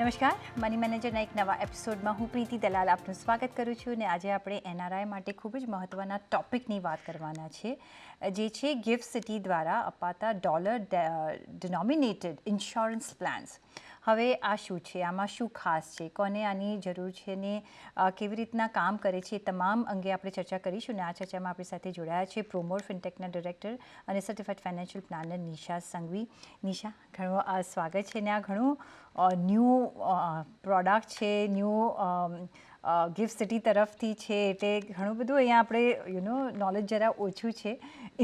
નમસ્કાર, મની મેનેજરના એક નવા એપિસોડમાં હું પ્રીતિ દલાલ આપનું સ્વાગત કરું છું ને આજે આપણે એનઆરઆઈ માટે ખૂબ જ મહત્ત્વના ટૉપિકની વાત કરવાના છે જે છે ગિફ્ટ સિટી દ્વારા અપાતા ડોલર ડિનોમિનેટેડ ઇન્સ્યોરન્સ પ્લાન્સ. હવે આ શું છે, આમાં શું ખાસ છે, કોને આની જરૂર છે ને કેવી રીતના કામ કરે છે, તમામ અંગે આપણે ચર્ચા કરીશું ને આ ચર્ચામાં આપણી સાથે જોડાયા છે પ્રોમોર ફિનટેકના ડિરેક્ટર અને certified financial planner Nisha Sanghvi. Nisha, ઘણું સ્વાગત છે ને આ ઘણું ન્યૂ પ્રોડક્ટ છે, ન્યૂ ગિફ્ટ સિટી તરફથી છે એટલે ઘણું બધું અહીંયા આપણે નોલેજ જરા ઓછું છે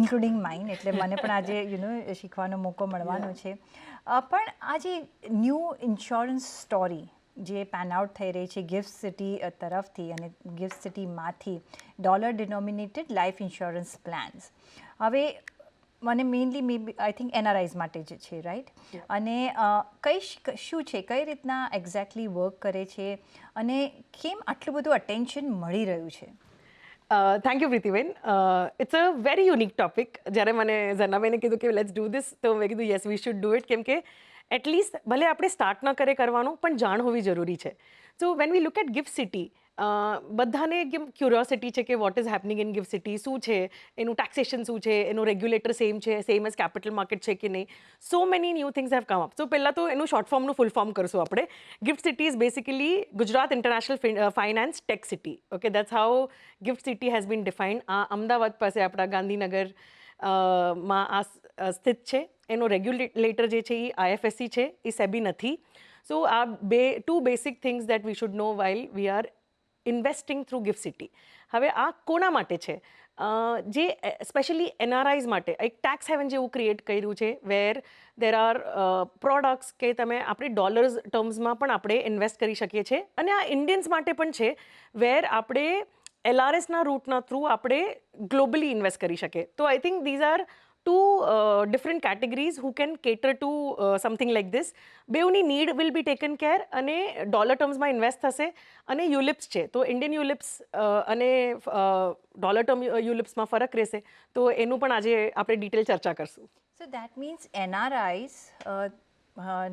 ઇન્ક્લુડિંગ માઇન, એટલે મને પણ આજે શીખવાનો મોકો મળવાનો છે. પણ આ જે ન્યૂ ઇન્સ્યોરન્સ સ્ટોરી જે પેન આઉટ થઈ રહી છે ગિફ્ટ સિટી તરફથી અને ગિફ્ટ સિટીમાંથી dollar denominated life insurance plans, હવે મને મેઇનલી આઈ થિંક એનઆરઆઈઝ માટે જ છે, રાઈટ? અને શું છે, કઈ રીતના એક્ઝેક્ટલી વર્ક કરે છે અને કેમ આટલું બધું અટેન્શન મળી રહ્યું છે? Thank you Pritiben. It's a very unique topic. જ્યારે મને ઝરનાબેને કીધું કે લેટ્સ ડુ ધીસ, તો મેં કીધું yes we should do it, કેમ કે એટલીસ્ટ ભલે આપણે સ્ટાર્ટ ન કરે કરવાનું પણ જાણ હોવી જરૂરી છે. So when we look at gift City, બધાને એકદમ ક્યુરિયોસિટી છે કે what is happening in GIFT City, શું છે એનું ટેક્સેશન, શું છે એનું regulator, same as capital market છે કે નહીં. So many new things have come up. So પહેલાં તો એનું શોર્ટ ફોર્મનું ફૂલ ફોર્મ કરશું આપણે. GIFT City is basically Gujarat International Finance Tec City. Okay, that's how GIFT City has bin defined. આ અમદાવાદ પાસે આપણા ગાંધીનગર માં આ સ્થિત છે. એનો રેગ્યુલેટર જે છે એ આઈએફએસસી છે, એ સેબી નથી. સો આ two basic things that we should know while we are investing through gift City. હવે આ કોના માટે છે? જે સ્પેશિયલી એનઆરઆઈઝ માટે એક ટેક્સ હેવન જેવું ક્રિએટ કર્યું છે, વેર દેર આર પ્રોડક્ટ્સ કે તમે આપણે ડોલર્સ ટર્મ્સમાં પણ આપણે ઇન્વેસ્ટ કરી શકીએ છીએ. અને આ ઇન્ડિયન્સ માટે પણ છે, વેર આપણે એલઆરએસના રૂટના થ્રુ આપણે ગ્લોબલી ઇન્વેસ્ટ કરી શકીએ. તો I think these are two different categories who can cater to something like this. બેઉની need will be taken care અને ડોલર ટર્મ્સમાં ઇન્વેસ્ટ થશે. અને યુલિપ્સ છે, તો ઇન્ડિયન યુલિપ્સ અને ડોલર ટર્મ યુલિપ્સમાં ફરક રહેશે, તો એનું પણ આજે આપણે ડિટેલ ચર્ચા કરશું. સો દેટ મીન્સ એનઆરઆઈઝ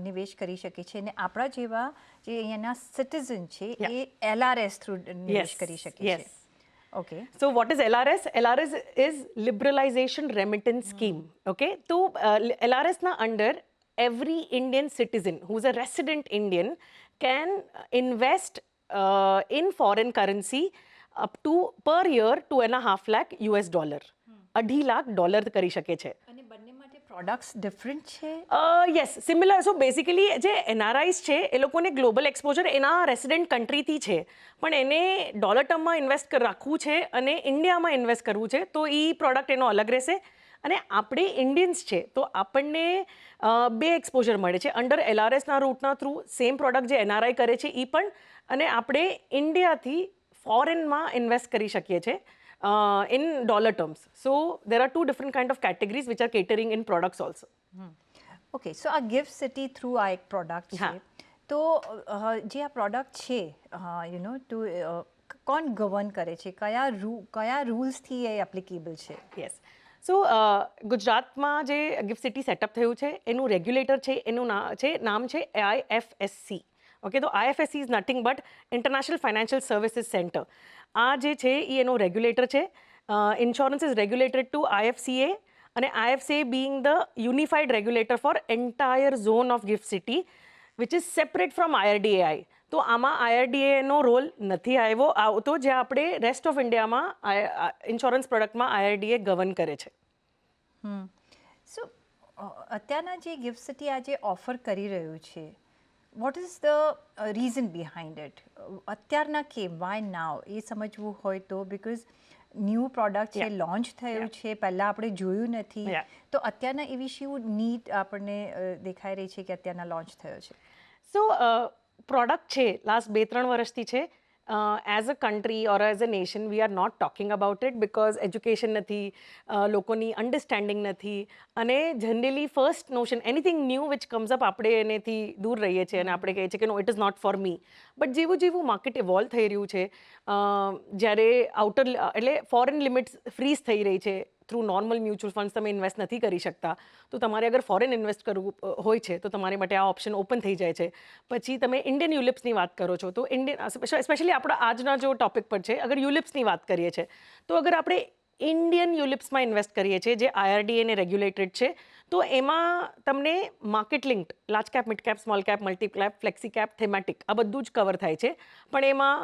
નિવેશ કરી શકે છે અને આપણા જેવા જે અહીંયાના સિટીઝન છે એ એલઆરએસ થ્રુ નિવેશ કરી શકે છે. Okay. So what is LRS? LRS is Liberalization Remittance Scheme. Okay. So LRS na under every Indian citizen who's a resident Indian can invest in foreign currency up to per year $2.5 lakh US dollar. $2.5 lakh કરી શકે છે. અને બંને માટે products different છે? Yes, similar. સો basically જે NRIs છે એ લોકોને ગ્લોબલ એક્સપોઝર એના રેસિડેન્ટ કન્ટ્રીથી છે, પણ એને ડોલર ટર્મમાં ઇન્વેસ્ટ રાખવું છે અને ઇન્ડિયામાં ઇન્વેસ્ટ કરવું છે, તો એ પ્રોડક્ટ એનો અલગ રહેશે. અને આપણે ઇન્ડિયન્સ છે તો આપણને બે એક્સપોઝર મળે છે અંડર એલઆરએસના રૂટના થ્રુ. સેમ પ્રોડક્ટ જે એનઆરઆઈ કરે છે એ પણ, અને આપણે ઇન્ડિયાથી ફોરેનમાં ઇન્વેસ્ટ કરી શકીએ છીએ in dollar terms. So there are two different kind of categories which are catering in products also. Okay, so આ ગિફ્ટ સિટી થ્રુ આ એક પ્રોડક્ટ છે, તો જે આ પ્રોડક્ટ છે ટુ કોણ ગવર્ન કરે છે, કયા રૂલ્સથી એ એપ્લિકેબલ છે? યસ. સો ગુજરાતમાં જે ગિફ્ટ સિટી સેટઅપ થયું છે એનું રેગ્યુલેટર છે, એનું નામ છે આઈએફએસસી. ઓકે, તો IFSC is nothing but International Financial Services Centre. આ જે છે એ એનો રેગ્યુલેટર છે. Insurance is regulated to IFCA, અને IFCA being the unified regulator for entire zone of GIFT City which is separate from IRDAI. તો આમાં આઈઆરડીએનો રોલ નથી આવતો, જે આપણે રેસ્ટ ઓફ ઇન્ડિયામાં ઇન્સ્યોરન્સ પ્રોડક્ટમાં આઈઆરડીએ ગવર્ન કરે છે. સો અત્યારના જે ગિફ્ટ સિટી આજે ઓફર કરી રહ્યું છે, what is the reason behind it? અત્યારના કેમ, વાય નાવ, એ સમજવું હોય તો, બિકોઝ ન્યૂ પ્રોડક્ટ છે, લોન્ચ થયું છે, પહેલાં આપણે જોયું નથી, તો અત્યારના એવી શું નીડ આપણને દેખાઈ રહી છે કે અત્યારના લોન્ચ થયો છે? સો પ્રોડક્ટ છે લાસ્ટ 2-3 વર્ષથી છે. As a country or as a nation we are not talking about it because education નથી, લોકોની અન્ડરસ્ટેન્ડિંગ નથી, અને generally first notion anything new which comes up આપણે એનેથી દૂર રહીએ છીએ અને આપણે કહીએ છીએ કે no it is not for me. But જેવું માર્કેટ ઇવોલ્વ થઈ રહ્યું છે, જ્યારે આઉટર એટલે ફોરેન લિમિટ્સ ફ્રીઝ થઈ રહી છે, થ્રુ નોર્મલ મ્યુચ્યુઅલ ફંડ્સ તમે ઇન્વેસ્ટ નથી કરી શકતા, તો તમારે અગર ફોરેન ઇન્વેસ્ટ કરવું હોય છે તો તમારી માટે આ ઓપ્શન ઓપન થઈ જાય છે. પછી તમે ઇન્ડિયન યુલિપ્સની વાત કરો છો તો સ્પેશિયલી આપણા આજના જો ટોપિક પર છે, અગર યુલિપ્સની વાત કરીએ છીએ તો અગર આપણે ઇન્ડિયન યુલિપ્સમાં ઇન્વેસ્ટ કરીએ છીએ જે IRDA રેગ્યુલેટેડ છે, તો એમાં તમને market linked large cap, mid cap, small cap, multi cap, flexi cap, thematic આ બધું જ કવર થાય છે. પણ એમાં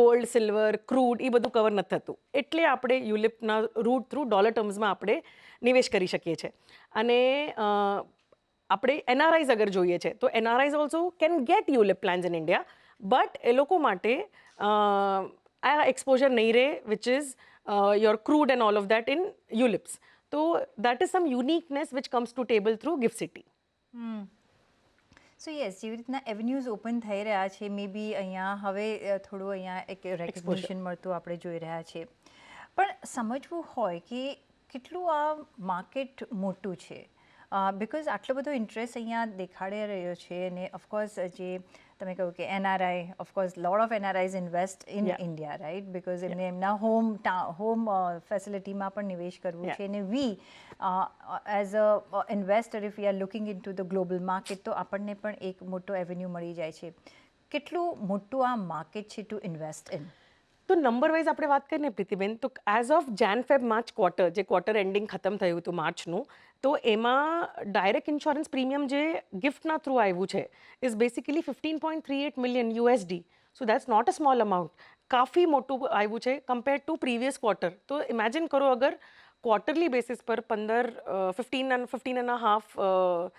ગોલ્ડ, સિલ્વર, ક્રૂડ એ બધું કવર નથી થતું. એટલે આપણે યુલિપના રૂટ થ્રુ ડોલર ટર્મ્સમાં આપણે નિવેશ કરી શકીએ છીએ. અને આપણે NRIs અગર જોઈએ છે તો NRIs also can get ULIP plans in India, but એ લોકો માટે આ એક્સપોઝર નહીં રહે which is your crude and all of that in ULIPs. તો that is some uniqueness which comes to table through gift City. So yes, જેવી રીતના એવન્યુઝ open થઈ રહ્યા છે, મે બી અહીંયા હવે થોડું અહીંયા એક રેકગ્નિશન મળતું આપણે જોઈ રહ્યા છીએ. પણ સમજવું હોય કે કેટલું આ માર્કેટ મોટું છે, બિકોઝ આટલો બધો ઇન્ટરેસ્ટ અહીંયા દેખાડી રહ્યો છે. અને ઓફકોર્સ જે તમે કહ્યું કે NRI, of course lot of NRIs invest in India, right? Because એમને એમના હોમ ફેસિલિટીમાં પણ નિવેશ કરવું છે. અને વી as a investor if we are looking in to the global market, તો આપણને પણ એક મોટો એવન્યુ મળી જાય છે. કેટલું મોટું આ માર્કેટ છે ટુ ઇન્વેસ્ટ ઇન? તો નંબર વાઇઝ આપણે વાત કરીએ ને પ્રીતિબેન, તો એઝ ઓફ Jan-Feb-March ક્વાર્ટર, જે ક્વાર્ટર એન્ડિંગ ખતમ થયું હતું માર્ચનું, તો એમાં ડાયરેક્ટ ઇન્સ્યોરન્સ પ્રીમિયમ જે ગિફ્ટના થ્રુ આવ્યું છે is basically $15.38 million USD. So that's not a small amount. કાફી મોટું આવ્યું છે કમ્પેર ટુ પ્રીવિયસ ક્વાર્ટર. તો ઇમેજિન કરો અગર ક્વાર્ટરલી બેસિસ પર 15.5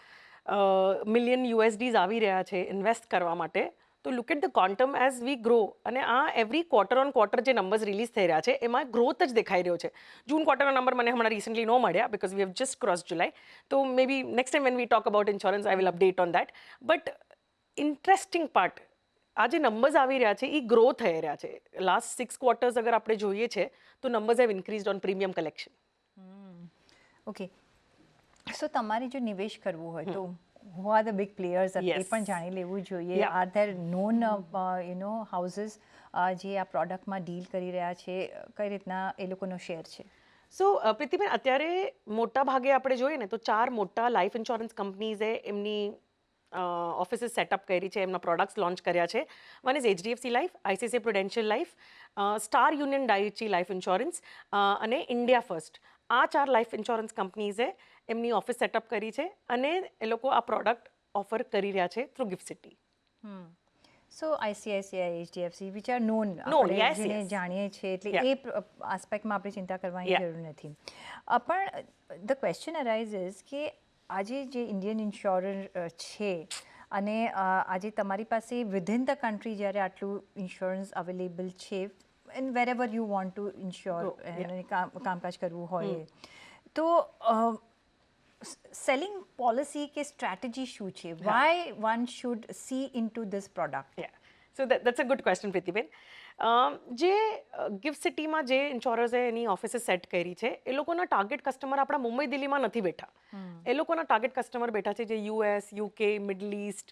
મિલિયન USDs આવી રહ્યા છે ઇન્વેસ્ટ કરવા માટે, તો look at the quantum as we grow. અને આ એવરી ક્વાર્ટર ઓન ક્વાર્ટર જે નંબર્સ રિલીઝ થઈ રહ્યા છે એમાં ગ્રોથ જ દેખાઈ રહ્યો છે. જૂન ક્વાર્ટરના નંબર મને હમણાં રિસન્ટલી ન મળ્યા because we have just cross July. તો may be next time when we talk about insurance I will update on that. But interesting part, આ જે નંબર્સ આવી રહ્યા છે એ ગ્રો થઈ રહ્યા છે. લાસ્ટ 6 ક્વાર્ટર્સ અગર આપણે જોઈએ છે તો numbers have increased on premium collection. Okay, so તમારે જો નિવેશ કરવું હોય તો who are the big players? એ પણ જાણી લેવું જોઈએ. આર ધેર નોન હાઉસીસ જે આ પ્રોડક્ટમાં ડીલ કરી રહ્યા છે? કઈ રીતના એ લોકોનો શેર છે? સો પ્રીતિબેન, અત્યારે મોટા ભાગે આપણે જોઈએ ને તો 4 મોટા લાઈફ ઇન્સ્યોરન્સ કંપનીઝે એમની ઓફિસીસ સેટઅપ કરી છે, એમના પ્રોડક્ટ્સ લોન્ચ કર્યા છે. One is HDFC life, ICICI Prudential life, Star Union Daiichi life insurance અને ઇન્ડિયા ફર્સ્ટ. આ 4 લાઈફ ઇન્સ્યોરન્સ કંપનીઝે એમની ઓફિસ સેટઅપ કરી છે અને એ લોકો આ પ્રોડક્ટ ઓફર કરી રહ્યા છે through gift City. So ICICI, HDFC which are non, જેને જાણીએ છીએ, એટલે એ આસ્પેક્ટમાં આપણે ચિંતા કરવાની જરૂર નથી. પણ ધ ક્વેશ્ચન અરાઇઝિસ કે આજે જે ઇન્ડિયન ઇન્સ્યોરર છે અને આજે તમારી પાસે વિધિન ધ કન્ટ્રી જ્યારે આટલું ઇન્સ્યોરન્સ અવેલેબલ છે, and where ever you want to ensure કામકાજ કરવું હોય, તો સેલિંગ પોલિસી કે સ્ટ્રેટેજી શું છે? Why one should see into this product? So that's a good question પ્રીતિબેન. જે ગિફ્ટ સિટીમાં જે ઇન્સ્યોરર્સે એની ઓફિસે સેટ કરી છે એ લોકોના ટાર્ગેટ કસ્ટમર આપણા મુંબઈ દિલ્હીમાં નથી બેઠા. એ લોકોના ટાર્ગેટ કસ્ટમર બેઠા છે જે US, UK, મિડલ ઇસ્ટ,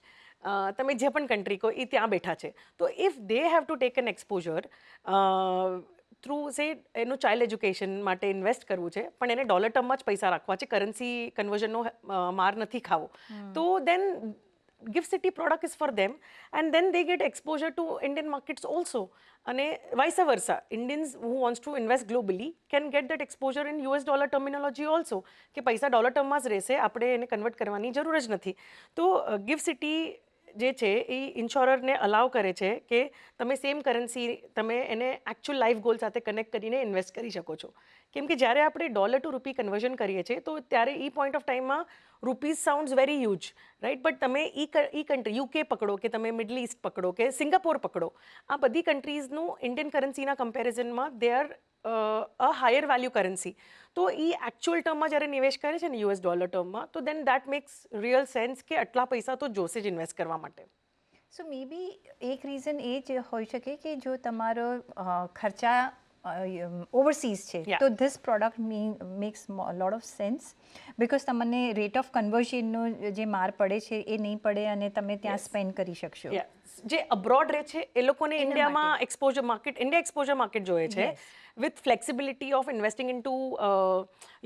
તમે જે પણ કન્ટ્રી કહો એ ત્યાં બેઠા છે. તો if they have to take N exposure through સે એનું ચાઇલ્ડ એજ્યુકેશન માટે ઇન્વેસ્ટ કરવું છે, પણ એને ડોલર ટર્મમાં જ પૈસા રાખવા છે, કરન્સી કન્વર્ઝનનો માર નથી ખાવો, તો દેન Gift City product is for them, and then they get exposure to Indian markets also, and vice versa. Indians who wants to invest globally can get that exposure in US dollar terminology also, કે પૈસા dollar ટર્મમાં જ રહેશે, આપણે એને convert કરવાની જરૂર જ નથી. તો ગિફ્ટ સિટી જે છે એ ઇન્સ્યોરરને અલાવ કરે છે કે તમે સેમ કરન્સી તમે એને એકચ્યુઅલ લાઈફ ગોલ સાથે કનેક્ટ કરીને ઇન્વેસ્ટ કરી શકો છો. કેમ કે જ્યારે આપણે ડોલર ટુ રૂપી કન્વર્ઝન કરીએ છીએ તો ત્યારે એ પોઈન્ટ ઓફ ટાઈમમાં rupees sounds very huge, right? But તમે ઈ કન્ટ્રી UK પકડો કે તમે મિડલ ઇસ્ટ પકડો કે સિંગાપોર પકડો, આ બધી કન્ટ્રીઝનું ઇન્ડિયન કરન્સીના કમ્પેરિઝનમાં they are a higher value currency. તો એ એકચ્યુઅલ ટર્મમાં જ્યારે નિવેશ કરે છે ને US ડોલર ટર્મમાં, તો દેન દેટ મેક્સ રિયલ સેન્સ કે આટલા પૈસા તો જોશે જ ઇન્વેસ્ટ કરવા માટે. સો મે બી એક રીઝન એ જ હોઈ શકે કે જો તમારો ખર્ચા ઓવરસીઝ છે Yeah. તો this product makes lot of sense because તમને રેટ ઓફ કન્વર્ઝનનો જે માર પડે છે એ નહીં પડે અને તમે ત્યાં સ્પેન્ડ કરી શકશો. Yeah. જે અબ્રોડ રહે છે એ લોકોને ઇન્ડિયામાં exposure market India exposure market જોઈએ છે Yes. with flexibility of investing into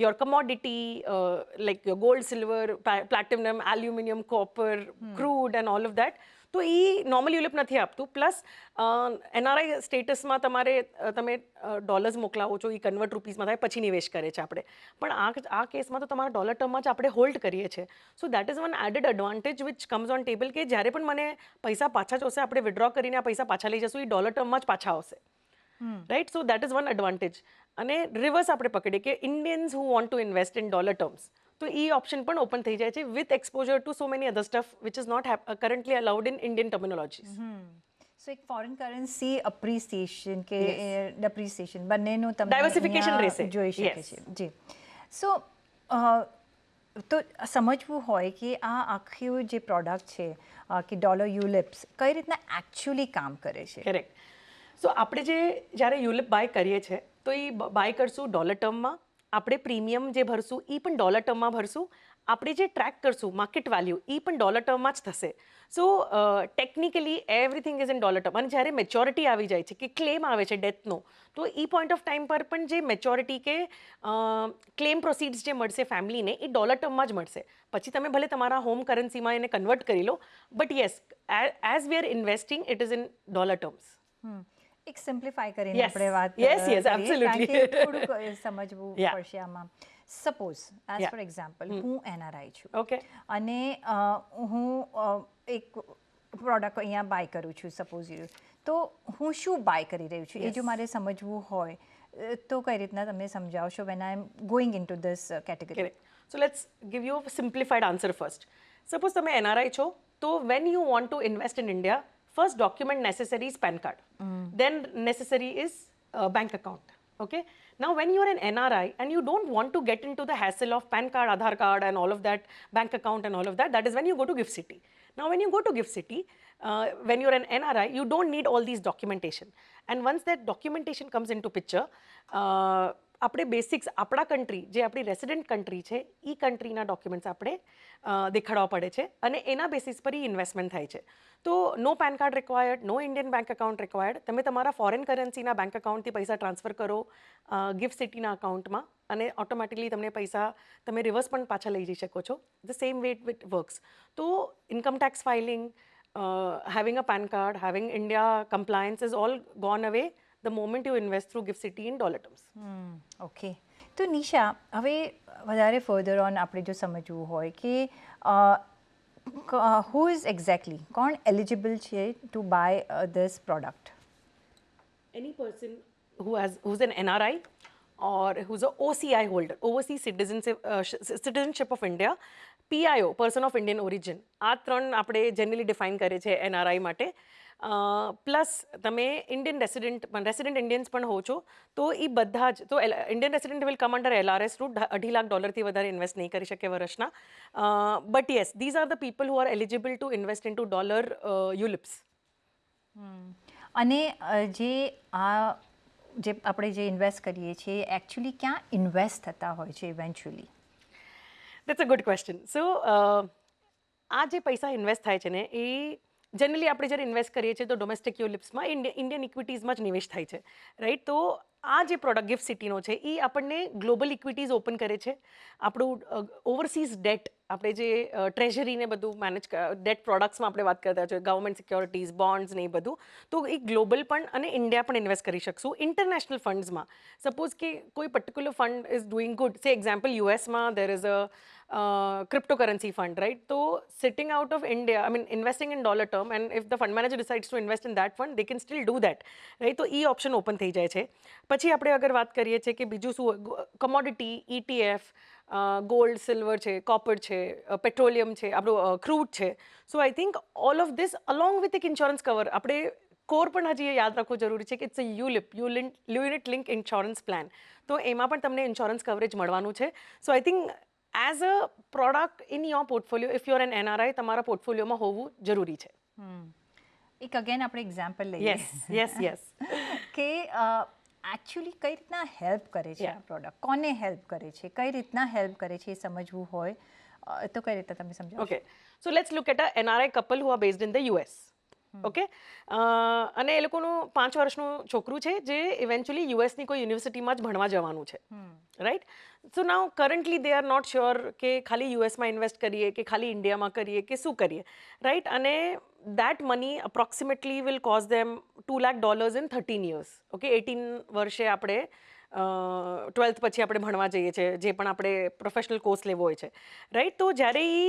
your commodity like your gold, silver, platinum, aluminum, copper, crude and all of that. તો એ નોર્મલ યુલિપ નથી આપતું પ્લસ એનઆરઆઈ સ્ટેટસમાં તમે ડોલર્સ મોકલાવો છો એ કન્વર્ટ રૂપીસમાં થાય પછી નિવેશ કરે છે આપણે પણ આ કેસમાં તો તમારા ડોલર ટર્મમાં જ આપણે હોલ્ડ કરીએ છીએ so that is one added advantage which comes on table કે જ્યારે પણ મને પૈસા પાછા જોશે આપણે વિડ્રો કરીને આ પૈસા પાછા લઈ જશું એ ડોલર ટર્મમાં જ પાછા આવશે right so that is one advantage અને રિવર્સ આપણે પકડીએ કે Indians who want to invest in dollar terms તો એ ઓપ્શન પણ ઓપન થઈ જાય છે with exposure to so many other stuff which is not currently allowed in Indian terminologies so એક ફોરેન કરન્સી અપ્રિસિએશન કે ડેપ્રિસિએશન બંનેનું તમે Diversification અહીંયા રહેશે. જોઈ શકે Yes. છે જી સો તો સમજવું હોય કે આ આખું જે પ્રોડક્ટ છે કે ડોલર યુલિપ્સ કઈ રીતના એકચ્યુઅલી કામ કરે છે. કરેક્ટ સો આપણે જ્યારે યુલિપ બાય કરીએ છીએ તો એ બાય કરશું ડોલર ટર્મમાં આપણે પ્રીમિયમ જે ભરશું એ પણ ડોલર ટર્મમાં ભરશું આપણે જે ટ્રેક કરશું માર્કેટ વેલ્યુ એ પણ ડોલર ટર્મમાં જ થશે so technically everything is in dollar term અને જ્યારે મેચ્યોરિટી આવી જાય છે કે ક્લેમ આવે છે ડેથનો તો એ પોઈન્ટ ઓફ ટાઈમ પર પણ જે મેચ્યોરિટી કે ક્લેમ પ્રોસીડ્સ જે મળશે ફેમિલીને એ ડોલર ટર્મમાં જ મળશે પછી તમે ભલે તમારા હોમ કરન્સીમાં એને કન્વર્ટ કરી લો but yes as we are investing it is in dollar terms એક સિમ્પ્લિફાય કરીને Yes. આપણે વાત Yes, yes, કરીએ, absolutely. કારણ કે થોડુંક સમજવું Yeah. પડશે આમાં. Suppose as Yeah. For example હું એનઆરઆઈ છું ઓકે અને હું એક પ્રોડક્ટ અહીંયા બાય કરું છું સપોઝ તો હું શું બાય કરી રહ્યું છું એ જો મારે સમજવું હોય તો કઈ રીતના તમે સમજાવશો when I am going into this category. Correct. So let's give you a simplified answer first. Suppose તમે NRI છો, તો when you want to invest in India, first document necessary is PAN card. Then necessary is bank account. Okay. Now, when you are an NRI and you don't want to get into the hassle of PAN card, Aadhaar card, and all of that, bank account and all of that, that is when you go to Gift City. Now, when you go to Gift City, when you're an NRI, you don't need all these documentation. And once that documentation comes into picture, આપણે basics આપણા country જે આપણી resident country છે એ કન્ટ્રીના documents આપણે દેખાડવા પડે છે અને એના બેસિસ પર એ ઇન્વેસ્ટમેન્ટ થાય છે તો નો પેન કાર્ડ રિક્વાયર્ડ નો ઇન્ડિયન બેંક એકાઉન્ટ રિક્વાયર્ડ તમે તમારા ફોરેન કરન્સીના બેંક એકાઉન્ટથી પૈસા ટ્રાન્સફર કરો ગિફ્ટ સિટીના અકાઉન્ટમાં અને ઓટોમેટિકલી તમને પૈસા તમે રિવર્સ પણ પાછા લઈ જઈ શકો છો the same way it works તો income tax filing having a PAN card, having India compliance is all gone away the moment you invest through Gift City in dollar terms. Okay તો નિશા હવે વધારે ફર્ધર ઓન આપણે જો સમજવું હોય કે who is exactly કોણ એલિજિબલ છે to buy this product. Any person who's an NRI or who's a OCI holder, Overseas Citizenship of India, PIO, person of Indian origin. આ ત્રણ આપણે જનરલી ડિફાઇન કરે છે NRI માટે પ્લસ તમે resident Indians પણ હો છો તો એ બધા જ તો Indian resident will come under LRS route $2.5 lakh વધારે ઇન્વેસ્ટ નહીં કરી શકે વર્ષના but yes these are the people who are eligible to invest into dollar ULIPs. અને જે આપણે જે ઇન્વેસ્ટ કરીએ છીએ એકચ્યુઅલી ક્યાં ઇન્વેસ્ટ થતા હોય છે eventually. That's a good question. So, આ જે પૈસા ઇન્વેસ્ટ થાય છે ને એ જનરલી આપણે જ્યારે ઇન્વેસ્ટ કરીએ છીએ તો ડોમેસ્ટિક યુલિપ્સમાં ઇન્ડિયન ઇક્વિટીઝમાં જ નિવેશ થાય છે રાઈટ તો આ જે પ્રોડક્ટ ગિફ્ટ સિટીનો છે એ આપણને ગ્લોબલ ઇક્વિટીઝ ઓપન કરે છે આપણું ઓવરસીઝ ડેટ આપણે જે ટ્રેઝરીને બધું મેનેજ ડેટ પ્રોડક્ટ્સમાં આપણે વાત કરતા છીએ ગવર્મેન્ટ સિક્યોરિટીઝ બોન્ડ્સ ને એ બધું તો એ ગ્લોબલ પણ અને ઇન્ડિયા પણ ઇન્વેસ્ટ કરી શકશું ઇન્ટરનેશનલ ફંડ્સમાં સપોઝ કે કોઈ particular fund is doing good say example યુએસમાં there is a cryptocurrency fund, right? So sitting out of India, I mean investing in dollar term, and if the fund manager decides to invest in that fund, they can still do that, right? તો એ option open થઈ જાય છે પછી આપણે અગર વાત કરીએ છીએ કે બીજું શું કમોડિટી ETF ગોલ્ડ સિલ્વર છે કોપર છે પેટ્રોલિયમ છે આપણું ક્રૂડ છે so I think all of this along with એક ઇન્સ્યોરન્સ કવર આપણે કોર પણ હજી યાદ રાખવું જરૂરી છે કે it's a unit link insurance plan તો એમાં પણ તમને ઇન્સ્યોરન્સ કવરેજ મળવાનું છે so I think as a product in your portfolio if you are an NRI તમારા પોર્ટફોલિયોમાં હોવું જરૂરી છે. એક અગેન આપણે એક્ઝામ્પલ લઈએ યસ કે એકચ્યુઅલી કઈ રીતના હેલ્પ કરે છે આ પ્રોડક્ટ, કોને હેલ્પ કરે છે, કઈ રીતના હેલ્પ કરે છે એ સમજવું હોય તો કઈ રીતના તમે સમજાવો? Okay, so let's look at a NRI couple who are based in the US. Okay, અને એ લોકોનું 5 વર્ષનું છોકરું છે જે ઇવેન્ચ્યુઅલી યુએસની કોઈ યુનિવર્સિટીમાં જ ભણવા જવાનું છે, right? So now currently they are not sure કે ખાલી યુએસમાં ઇન્વેસ્ટ કરીએ કે ખાલી ઇન્ડિયામાં કરીએ કે શું કરીએ, રાઈટ? અને that money approximately will cost them $2 lakh in 13 years. Okay, 18 વર્ષે આપણે 12th પછી આપણે ભણવા જઈએ છીએ, જે પણ આપણે પ્રોફેશનલ કોર્સ લેવો હોય છે, રાઈટ? તો જ્યારે એ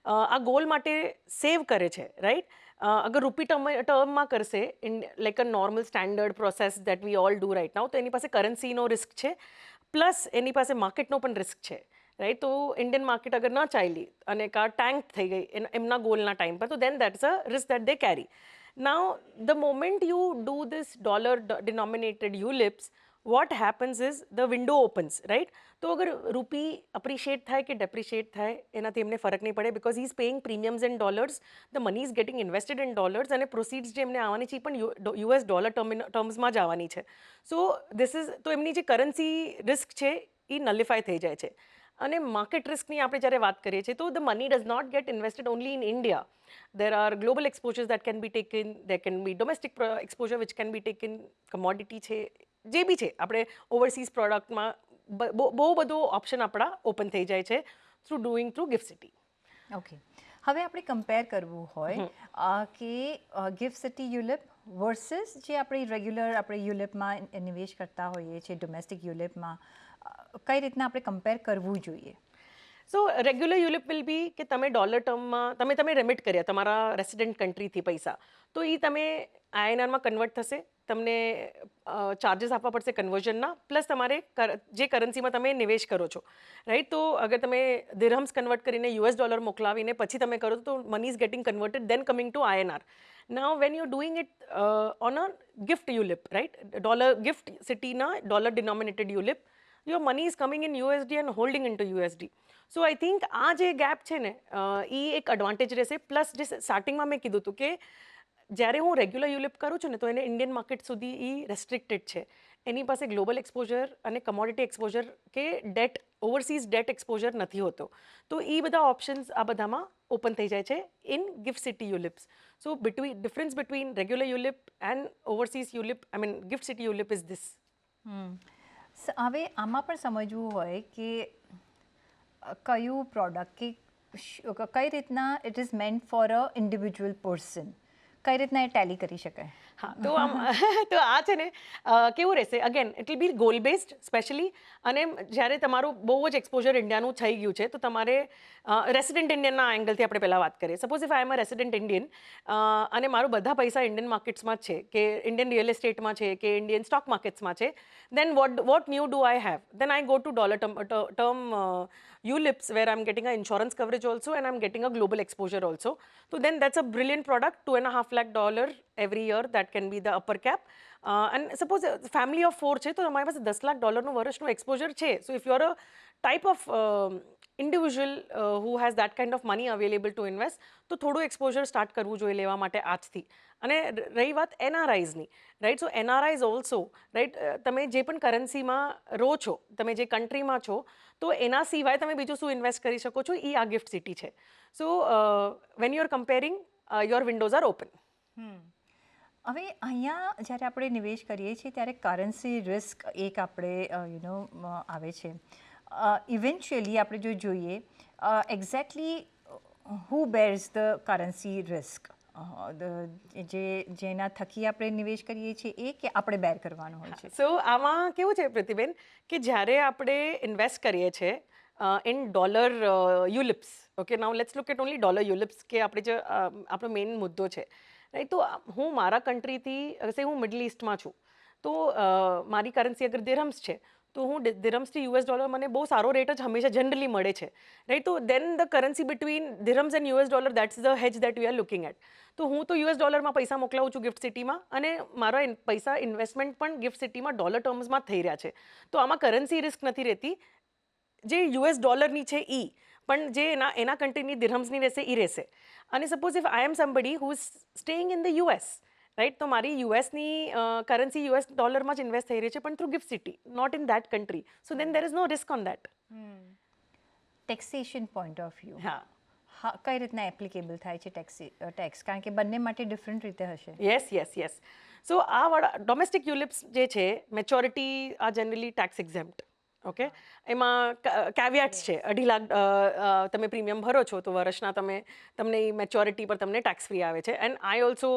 આ ગોલ માટે સેવ કરે છે, રાઈટ, અગર રૂપી ટર્મમાં કરશે like a normal standard process that we all do right now, તો એની પાસે કરન્સીનો રિસ્ક છે, પ્લસ એની પાસે માર્કેટનો પણ રિસ્ક છે, રાઈટ? તો ઇન્ડિયન માર્કેટ અગર ન ચાલી અને કા ટેન્ક થઈ ગઈ એમના ગોલના ટાઈમ પર, તો then that's a risk that they carry. Now the moment you do this dollar denominated ULIPs, what happens is the window opens, right? તો અગર રૂપી અપ્રિશિએટ થાય કે ડેપ્રિશિએટ થાય એનાથી એમને ફરક નહીં પડે, because he is paying premiums in dollars, the money is getting invested in dollars, અને પ્રોસીડ્સ જે એમને આવવાની છે એ પણ યુએસ ડોલર ટર્મ્સમાં જ આવવાની છે. સો ધીસ ઇઝ, તો એમની જે કરન્સી રિસ્ક છે એ નલિફાય થઈ જાય છે. અને માર્કેટ રિસ્કની આપણે જ્યારે વાત કરીએ છીએ તો the money does not get invested only in India. There are global exposures that can be taken, there can be domestic exposure which can be taken, commodity છે, જે બી છે આપણે ઓવરસીઝ પ્રોડક્ટમાં બહુ બધો ઓપ્શન આપણા ઓપન થઈ જાય છે through doing through gift city. Okay, હવે આપણે કમ્પેર કરવું હોય કે ગિફ્ટ સિટી યુલિપ વર્સિસ જે આપણે રેગ્યુલર આપણે યુલિપમાં નિવેશ કરતા હોઈએ છીએ, ડોમેસ્ટિક યુલિપમાં, કઈ રીતના આપણે કમ્પેર કરવું જોઈએ? સો રેગ્યુલર યુલિપ વિલ બી કે તમે ડોલર ટર્મમાં તમે રેમિટ કર્યા તમારા રેસિડેન્ટ કન્ટ્રીથી પૈસા, તો એ તમે આઈએનઆરમાં કન્વર્ટ થશે, તમને ચાર્जेस આપવા પડશે કન્વર્ઝનના, પ્લસ તમારે જે કરન્સીમાં તમે નિવેશ કરો છો, રાઈટ? તો અગર તમે દિરહમ્સ કન્વર્ટ કરીને યુએસ ડોલર મોકલાવીને પછી તમે કરો તો money is getting converted then coming to INR. Now when you're doing it on a gift ULIP, right? Dollar gift city na dollar denominated ULIP, your money is coming in USD and holding into USD. So I think આ જે gap છે ને એ એક advantage રહેશે. Plus જે સ્ટાર્ટિંગમાં મેં કીધું હતું કે જ્યારે હું રેગ્યુલર યુલિપ કરું છું ને તો એને ઇન્ડિયન માર્કેટ સુધી એ રેસ્ટ્રિક્ટેડ છે, એની પાસે ગ્લોબલ એક્સપોઝર અને કમોડિટી એક્સપોઝર કે ડેટ, ઓવરસીઝ ડેટ એક્સપોઝર નથી હોતો. તો એ બધા ઓપ્શન્સ આ બધામાં ઓપન થઈ જાય છે in GIFT City ULIPs. So difference between regular ULIP and overseas ULIP, I mean GIFT City ULIP is this. હવે આમાં પણ સમજવું હોય કે કયું પ્રોડક્ટ કે કઈ રીતના it is મેન્ટ for a individual person, કઈ રીતના એ ટેલી કરી શકાય? હા, તો તો આ છે ને કેવું રહેશે, again it will be goal based specially. અને જ્યારે તમારું બહુ જ એક્સપોઝર ઇન્ડિયાનું થઈ ગયું છે તો તમારે રેસિડેન્ટ ઇન્ડિયનના એંગલથી આપણે પહેલાં વાત કરીએ. Suppose if I am a resident Indian અને મારું બધા પૈસા ઇન્ડિયન માર્કેટ્સમાં જ છે કે ઇન્ડિયન રિયલ એસ્ટેટમાં છે કે ઇન્ડિયન સ્ટોક માર્કેટ્સમાં છે, then what new do I have? Then I go to dollar term ULIPs where I'm getting an insurance coverage also and I'm getting a global exposure also. So then that's a brilliant product, $2.5 lakh every year, that can be the upper cap. And suppose family of 4 છે તો તમારી પાસે $10 lakh વર્ષનું exposure છે. So if you're a type of individual who has that kind of money available to invest, તો થોડું exposure start કરવું જોઈએ લેવા માટે આજથી. અને રહી વાત એનઆરઆઈઝની, રાઈટ? સો એનઆરઆઈઝ ઓલ્સો, રાઈટ, તમે જે પણ કરન્સીમાં રહો છો, તમે જે કન્ટ્રીમાં છો, તો એના સિવાય તમે બીજું શું ઇન્વેસ્ટ કરી શકો છો, એ આ ગિફ્ટ સિટી છે. So when you are comparing, your windows are open. હવે અહીંયા જ્યારે આપણે નિવેશ કરીએ છીએ ત્યારે કરન્સી રિસ્ક એક આપણે આવે છે. ઇવેન્ચ્યુઅલી આપણે જો જોઈએ exactly who bears the currency risk, જેના થકી આપણે નિવેશ કરીએ છીએ એ કે આપણે બેર કરવાનો હોય છે? સો આમાં કેવું છે પ્રતિબેન કે જ્યારે આપણે ઇન્વેસ્ટ કરીએ છીએ in dollar ULIPs, okay, now let's look at only dollar ULIPs કે આપણે જે આપણો મેઇન મુદ્દો છે, રાઈટ? તો હું મારા કન્ટ્રીથી, હું મિડલ ઇસ્ટમાં છું, તો મારી કરન્સી અગર દિરહમ્સ છે તો હું દિરહમ્સથી યુએસ ડોલર મને બહુ સારો રેટ જ હંમેશા જનરલી મળે છે, રાઈટ? તો then the currency between dirhams and US dollar, that's the hedge that we are looking at. તો હું તો યુએસ ડોલરમાં પૈસા મોકલાવું છું ગિફ્ટ સિટીમાં, અને મારા પૈસા ઇન્વેસ્ટમેન્ટ પણ ગિફ્ટ સિટીમાં ડોલર ટર્મ્સમાં થઈ રહ્યા છે. તો આમાં કરન્સી રિસ્ક નથી રહેતી. જે યુએસ ડોલરની છે એ પણ જે એના કન્ટ્રીની દિરહમ્સની રહેશે એ રહેશે. અને suppose if I am somebody who is staying in the US right. તો મારી યુએસની કરન્સી યુએસ ડોલરમાં જ ઇન્વેસ્ટ થઈ રહી છે પણ through gift City, not in that country. So then there is no risk on that. Taxation point of view હા. હા, કઈ રીતના એપ્લિકેબલ થાય છે ટેક્સ, કારણ કે બંને માટે ડિફરન્ટ રીતે હશે. યસ. સો આ વાળા ડોમેસ્ટિક યુલિપ્સ જે છે મેચ્યોરિટી આ જનરલી ટેક્સ એક્ઝેમ્પ્ટ. ઓકે, એમાં કેવિયાટ્સ છે. 2.5 લાખ તમે પ્રીમિયમ ભરો છો તો વર્ષના તમને એ મેચ્યોરિટી પર તમને ટેક્સ ફ્રી આવે છે. And I also,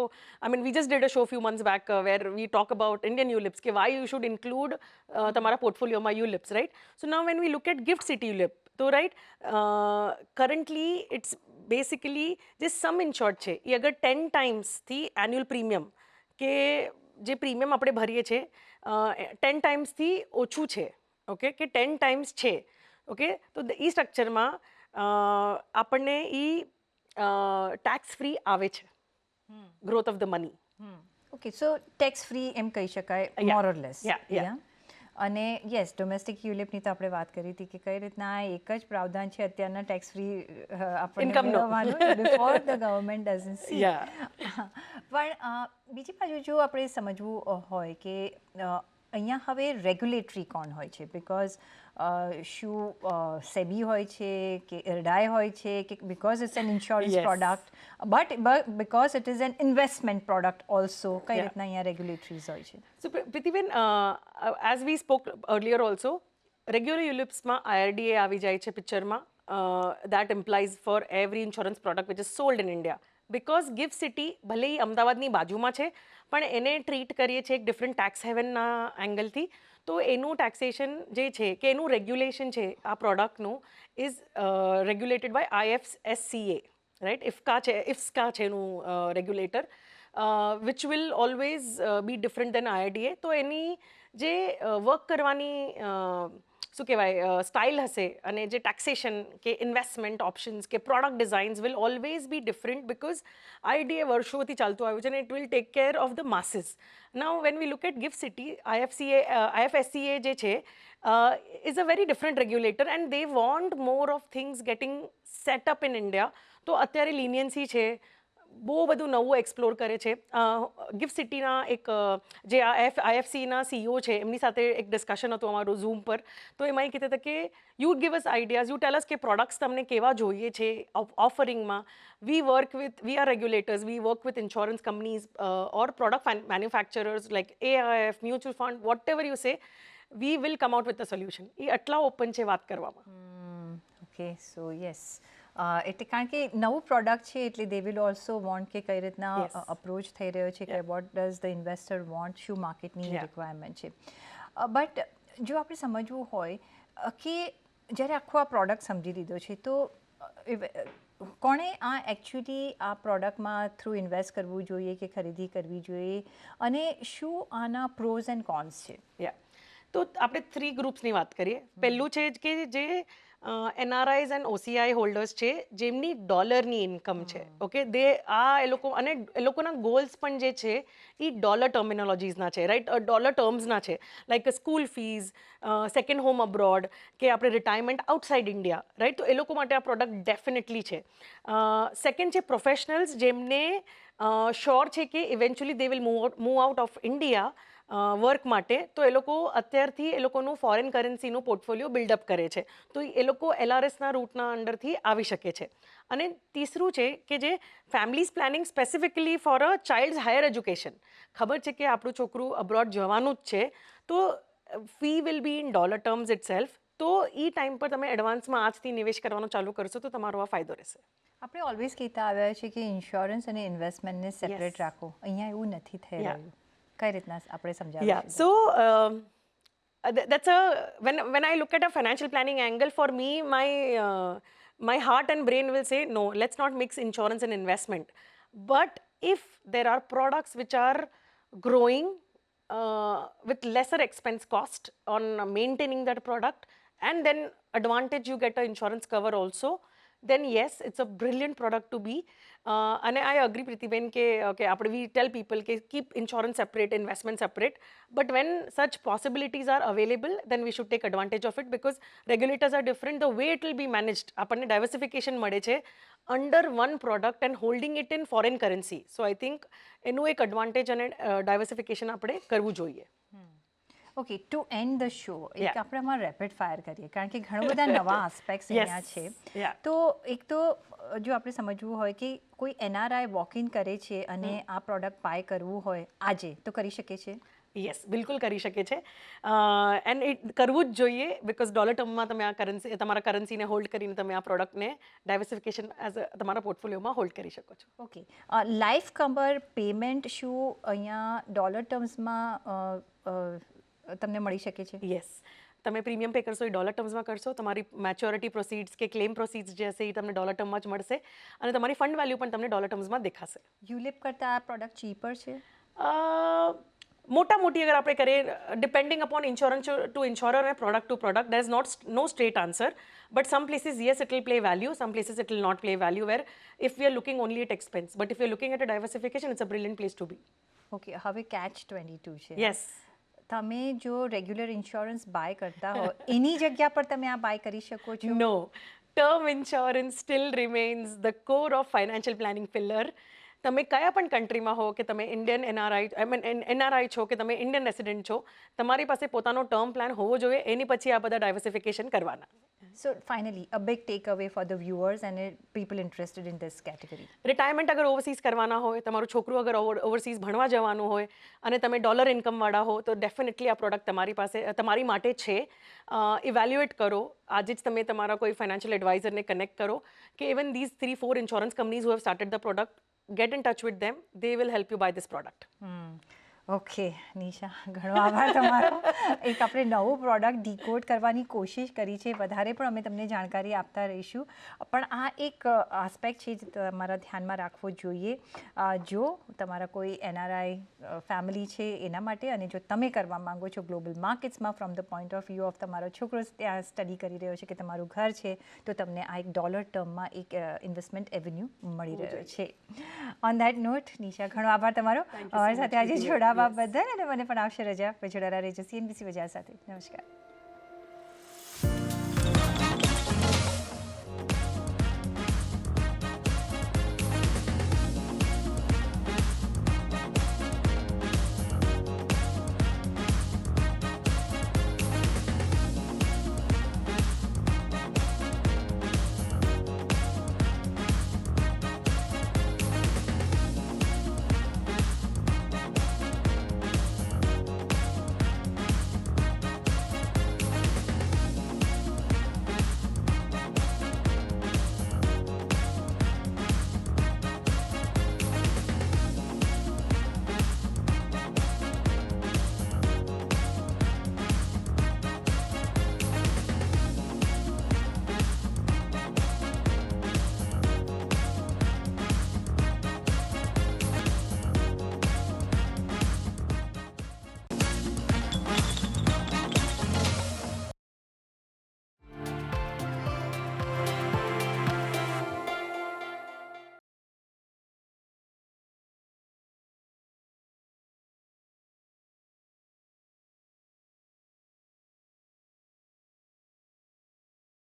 I mean we just did a show few months back where we talk about Indian ULIPs કે વાય યુ શુડ ઇન્ક્લુડ તમારા પોર્ટફોલિયોમાં ULIPs, right. So now when we look at gift City ULIP, તો right currently it's basically જે સમ ઇન્શ્યોર્ડ છે એ અગર 10 ટાઈમ્સથી annual premium કે જે premium આપણે ભરીએ છીએ 10 ટાઈમ્સથી ઓછું છે, ઓકે, કે 10 ટાઈમ્સ છે, ઓકે, તો એ સ્ટ્રક્ચરમાં આપણને એ ટેક્સ ફ્રી આવે છે, growth of the money. Okay, so tax free એમ કહી શકાય મોર ઓર લેસ. Yeah. અને યસ, ડોમેસ્ટિક યુલિપની તો આપણે વાત કરી હતી કે કઈ રીતના આ એક જ પ્રાવધાન છે અત્યારના ટેક્સ ફ્રી આપણને Income નો. મેળવવાનું before the government doesn't C. Yeah. પણ બીજી બાજુ જો આપણે સમજવું હોય કે અહીંયા હવે રેગ્યુલેટરી કોણ હોય છે, બિકોઝ શું સેબી હોય છે કે ઇરડાય હોય છે, કે because it's an insurance Yes. Product, but because it is an investment product also, કઈ Yeah. રીતના અહીંયા રેગ્યુલેટરીઝ હોય છે. So, Pritiben, as we spoke earlier also, regular ULIPsમાં IRDA આવી જાય છે પિક્ચરમાં. That implies for every insurance product which is sold in India. Because GIFT City ભલે એ અમદાવાદની બાજુમાં છે પણ એને ટ્રીટ કરીએ છીએ એક ડિફરન્ટ ટેક્સ હેવનના એંગલથી. તો એનું ટેક્સેશન જે છે કે એનું રેગ્યુલેશન છે આ પ્રોડક્ટનું is regulated by IFSCA, right. IFSCA છે એનું regulator, which will always be different than IRDA. તો એની જે વર્ક કરવાની શું કહેવાય સ્ટાઇલ હશે અને જે ટેક્સેશન કે ઇન્વેસ્ટમેન્ટ ઓપ્શન્સ કે product designs will always be different, because IRDA વર્ષોથી ચાલતું આવ્યું છે અને it will take care of the masses. Now when we look at gift City, IFSCA જે છે is a very different regulator and they want more of things getting set up in India. તો અત્યારે લિનિયન્સી છે, બહુ બધું નવું એક્સપ્લોર કરે છે. ગિફ્ટ સિટીના એક જે IFCના CEO છે એમની સાથે એક ડિસ્કશન હતું અમારું ઝૂમ પર. તો એમાં એ કહેતા હતા કે you give us ideas, you tell us કે પ્રોડક્ટ્સ તમને કેવા જોઈએ છે ઓફરિંગમાં. We are regulators, we work with insurance companies or product manufacturers like AIF, mutual fund, whatever you say, we will come out with a solution. એ આટલા open છે વાત કરવામાં. ઓકે, સો યસ, એટલે કારણ કે નવું પ્રોડક્ટ છે એટલે દે વિલ ઓલ્સો વોન્ટ કે કઈ રીતના Yes. અપ્રોચ થઈ રહ્યો છે, કે Yeah. What does the investor want, શું માર્કેટની Yeah. રિક્વાયરમેન્ટ છે. બટ જો આપણે સમજવું હોય કે જ્યારે આખો આ પ્રોડક્ટ સમજી લીધો છે તો કોણે આ એકચ્યુઅલી આ પ્રોડક્ટમાં થ્રુ ઇન્વેસ્ટ કરવું જોઈએ કે ખરીદી કરવી જોઈએ, અને શું આના પ્રોઝ એન્ડ કોન્સ છે? યા, તો આપણે 3 ગ્રુપ્સની વાત કરીએ. પહેલું છે કે જે NRIs એન્ડ OCI હોલ્ડર્સ છે જેમની ડોલરની ઇન્કમ છે, ઓકે, એ લોકો અને એ લોકોના ગોલ્સ પણ જે છે એ ડોલર ટર્મિનોલોજીસના છે, રાઈટ, ડોલર ટર્મ્સના છે, like school fees, second home abroad, કે આપણે રિટાયરમેન્ટ આઉટસાઇડ ઇન્ડિયા, રાઈટ. તો એ લોકો માટે આ પ્રોડક્ટ ડેફિનેટલી છે. સેકન્ડ છે પ્રોફેશનલ્સ જેમને શ્યોર છે કે eventually they will move out of India work માટે. તો એ લોકો અત્યારથી એ લોકોનું ફોરેન કરન્સીનું પોર્ટફોલિયો બિલ્ડઅપ કરે છે, તો એ લોકો LRSના રૂટના અંડરથી આવી શકે છે. અને તીસરું છે કે જે families planning specifically for a childs higher education. ખબર છે કે આપણું છોકરું અબ્રોડ જવાનું જ છે, તો fee will be in dollar terms it self. તો એ ટાઈમ પર તમે એડવાન્સમાં આજથી નિવેશ કરવાનું ચાલુ કરશો તો તમારો આ ફાયદો રહેશે. આપણે ઓલવેઝ કહેતા આવ્યા છે કે ઇન્સ્યોરન્સ અને ઇન્વેસ્ટમેન્ટને સેપરેટ Yes. રાખો, અહીંયા એવું નથી થઈ Yeah. રહ્યું. કઈ રીતના આપણે Yeah, સમજાવીશું? so that's when I look at a financial planning angle, for me, my heart and brain will say no, let's not mix insurance and investment. But if there are products which are growing with lesser expense cost on maintaining that product, and then advantage you get a insurance cover also, then yes, it's a brilliant product to be. And I agree, Pritiben, ke okay, we tell people ke keep insurance separate, investment separate. But when such possibilities are available, then we should take advantage of it because regulators are different. The way it will be managed, આપણને diversification મળે છે under one product and holding it in foreign currency. So I think એનું એક advantage અને diversification આપણે કરવું જોઈએ. Okay, to end the show એક Yeah. આપણે આમાં રેપિડ ફાયર કરીએ કારણ કે ઘણા બધા નવા આસ્પેક્ટ્સ અહીંયા છે. Yeah. તો એક તો જો આપણે સમજવું હોય કે કોઈ એનઆરઆઈ વોક ઇન કરે છે અને આ પ્રોડક્ટ બાય કરવું હોય આજે તો કરી શકે છે? યસ, બિલકુલ કરી શકે છે એન્ડ ઇટ કરવું જ જોઈએ બિકોઝ ડોલર ટર્મમાં તમે આ કરન્સી તમારા કરન્સીને હોલ્ડ કરીને તમે આ પ્રોડક્ટને ડાયવર્સિફિકેશન એઝ તમારા પોર્ટફોલિયોમાં હોલ્ડ કરી શકો છો. ઓકે, લાઈફ કવર પેમેન્ટ શું અહીંયા ડોલર ટર્મ્સમાં તમને મળી શકે છે? યસ, તમે પ્રીમિયમ પે કરશો એ ડોલર ટર્મ્સમાં કરશો, તમારી મેચ્યોરિટી પ્રોસીડ્સ કે ક્લેમ પ્રોસીડ્સ જે હશે એ તમને ડોલર ટર્મમાં જ મળશે અને તમારી ફંડ વેલ્યુ પણ તમને ડોલર ટર્મ્સમાં દેખાશે. યુલિપ કરતાં આ પ્રોડક્ટ ચીપર છે? મોટા મોટી અગર આપણે કરીએ depending upon insurance to insurer અને product to product there is no straight answer but some places yes it will play value, some places it will not play value where if we are looking only at expense but if you are looking at a diversification it's a brilliant place to be. Okay, હવે catch-22 છે. Yes, તમે જો regular insurance by કરતા હો એની જગ્યા પર તમે આ બાય કરી શકો છો? no, term insurance still remains the core of financial planning pillar. તમે કયા પણ કન્ટ્રીમાં હો કે તમે ઇન્ડિયન એનઆરઆઈ છો કે તમે ઇન્ડિયન રેસિડેન્ટ છો, તમારી પાસે પોતાનો ટર્મ પ્લાન હોવો જોઈએ, એની પછી આ બધા ડાયવર્સિફિકેશન કરવાના. So finally, a big takeaway for the viewers and people interested in this category. Retirement અગર ઓવરસીઝ કરવાના હોય, તમારું છોકરું અગર ઓવરસીઝ ભણવા જવાનું હોય અને તમે ડોલર ઇન્કમવાળા હો તો ડેફિનેટલી આ પ્રોડક્ટ તમારી માટે છે. ઇવેલ્યુએટ કરો, આજે જ તમે તમારા કોઈ ફાઇનાન્શિયલ એડવાઇઝરને કનેક્ટ કરો કે even these 3-4 insurance companies who have started the product, get in touch with them, they will help you buy this product. Okay Nisha, ઘણો આભાર તમારો. એક આપણે નવું પ્રોડક્ટ ડીકોડ કરવાની કોશિશ કરી છે, વધારે પણ અમે તમને જાણકારી આપતા રહીશું. પણ આ એક આસ્પેક્ટ છે જે તમારા ધ્યાનમાં રાખવો જોઈએ જો તમારા કોઈ એનઆરઆઈ ફેમિલી છે એના માટે, અને જો તમે કરવા માંગો છો ગ્લોબલ માર્કેટ્સમાં from the point of view of તમારો છોકરો ત્યાં સ્ટડી કરી રહ્યો છે કે તમારું ઘર છે, તો તમને આ એક ડોલર ટર્મમાં એક ઇન્વેસ્ટમેન્ટ એવન્યુ મળી રહ્યો છે. ઓન ધેટ નોટ નિશા, ઘણો આભાર તમારો અમારી સાથે આજે જોડાવા બદલ, અને મને પણ આવશે રજા. જોડાયેલા રહેજો CNBC બજાર સાથે. નમસ્કાર.